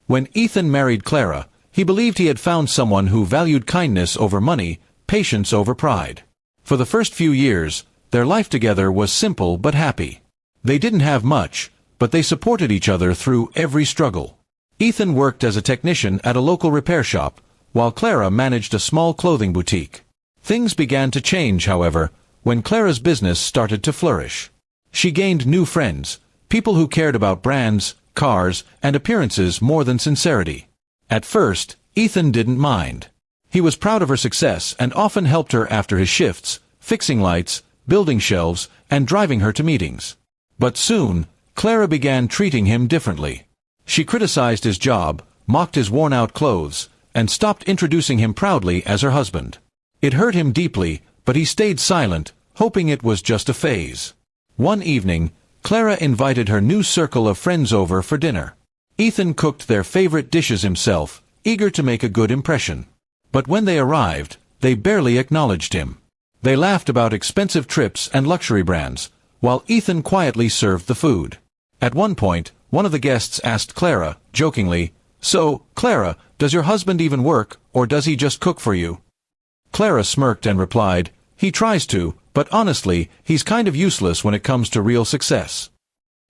When Ethan married Clara, he believed he had found someone who valued kindness over money, patience over pride. For the first few years, their life together was simple but happy. They didn't have much, but they supported each other through every struggle. Ethan worked as a technician at a local repair shop, while Clara managed a small clothing boutique. Things began to change, however, when Clara's business started to flourish. She gained new friends, people who cared about brands, cars, and appearances more than sincerity. At first, Ethan didn't mind. He was proud of her success and often helped her after his shifts, fixing lights, building shelves, and driving her to meetings. But soon, Clara began treating him differently. She criticized his job, mocked his worn-out clothes, and stopped introducing him proudly as her husband. It hurt him deeply, but he stayed silent, hoping it was just a phase. One evening, Clara invited her new circle of friends over for dinner. Ethan cooked their favorite dishes himself, eager to make a good impression. But when they arrived, they barely acknowledged him. They laughed about expensive trips and luxury brands, while Ethan quietly served the food. At one point, one of the guests asked Clara, jokingly, "So, Clara, does your husband even work, or does he just cook for you?" Clara smirked and replied, "He tries to, but honestly, he's kind of useless when it comes to real success."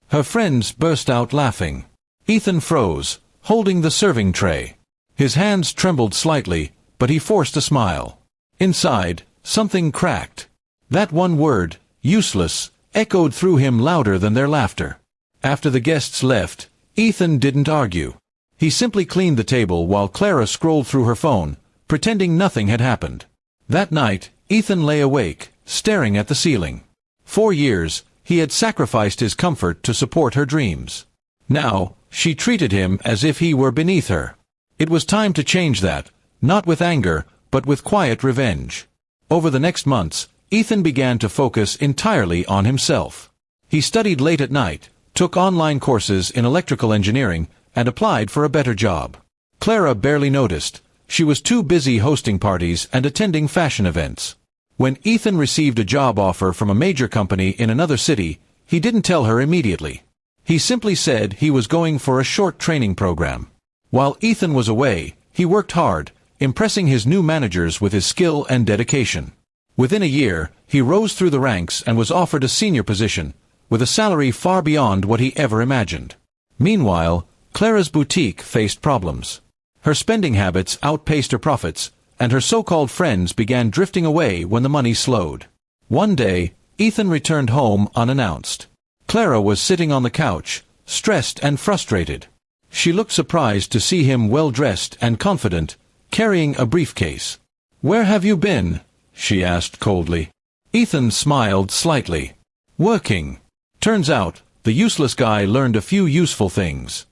Her friends burst out laughing. Ethan froze, holding the serving tray. His hands trembled slightly, but he forced a smile. Inside, something cracked. That one word, useless, echoed through him louder than their laughter. After the guests left, Ethan didn't argue. He simply cleaned the table while Clara scrolled through her phone, pretending nothing had happened. That night, Ethan lay awake, staring at the ceiling. 4 years, he had sacrificed his comfort to support her dreams. Now, she treated him as if he were beneath her. It was time to change that, not with anger, but with quiet revenge. Over the next months, Ethan began to focus entirely on himself. He studied late at night, took online courses in electrical engineering, and applied for a better job. Clara barely noticed. She was too busy hosting parties and attending fashion events. When Ethan received a job offer from a major company in another city, he didn't tell her immediately. He simply said he was going for a short training program. While Ethan was away, he worked hard, impressing his new managers with his skill and dedication. Within a year, he rose through the ranks and was offered a senior position, with a salary far beyond what he ever imagined. Meanwhile, Clara's boutique faced problems. Her spending habits outpaced her profits, and her so-called friends began drifting away when the money slowed. One day, Ethan returned home unannounced. Clara was sitting on the couch, stressed and frustrated. She looked surprised to see him well-dressed and confident, carrying a briefcase. "Where have you been?" she asked coldly. Ethan smiled slightly. "Working. Turns out, the useless guy learned a few useful things."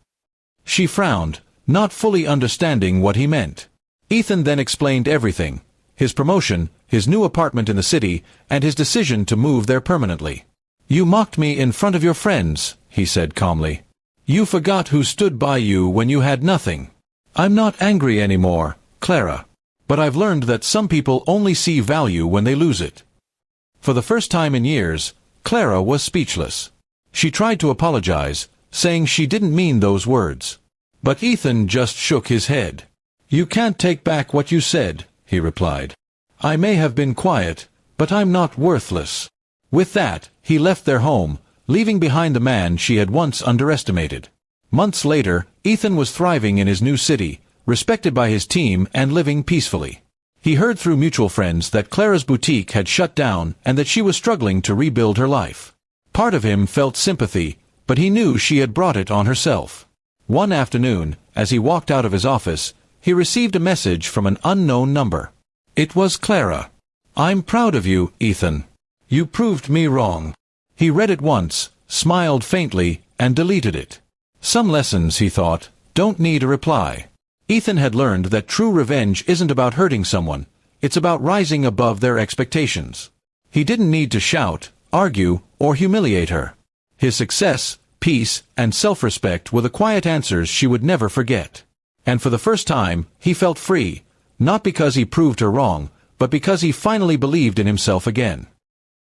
She frowned, not fully understanding what he meant. Ethan then explained everything: his promotion, his new apartment in the city, and his decision to move there permanently. "You mocked me in front of your friends," he said calmly. "You forgot who stood by you when you had nothing." "I'm not angry anymore, Clara. But I've learned that some people only see value when they lose it." For the first time in years, Clara was speechless. She tried to apologize, saying she didn't mean those words. But Ethan just shook his head. "You can't take back what you said," he replied. "I may have been quiet, but I'm not worthless." With that, he left their home, leaving behind the man she had once underestimated. Months later, Ethan was thriving in his new city, respected by his team and living peacefully. He heard through mutual friends that Clara's boutique had shut down and that she was struggling to rebuild her life. Part of him felt sympathy, but he knew she had brought it on herself. One afternoon, as he walked out of his office, he received a message from an unknown number. It was Clara. "I'm proud of you, Ethan. You proved me wrong." He read it once, smiled faintly, and deleted it. Some lessons, he thought, don't need a reply. Ethan had learned that true revenge isn't about hurting someone, it's about rising above their expectations. He didn't need to shout, argue, or humiliate her. His success, peace, and self-respect were the quiet answers she would never forget. And for the first time, he felt free, not because he proved her wrong, but because he finally believed in himself again.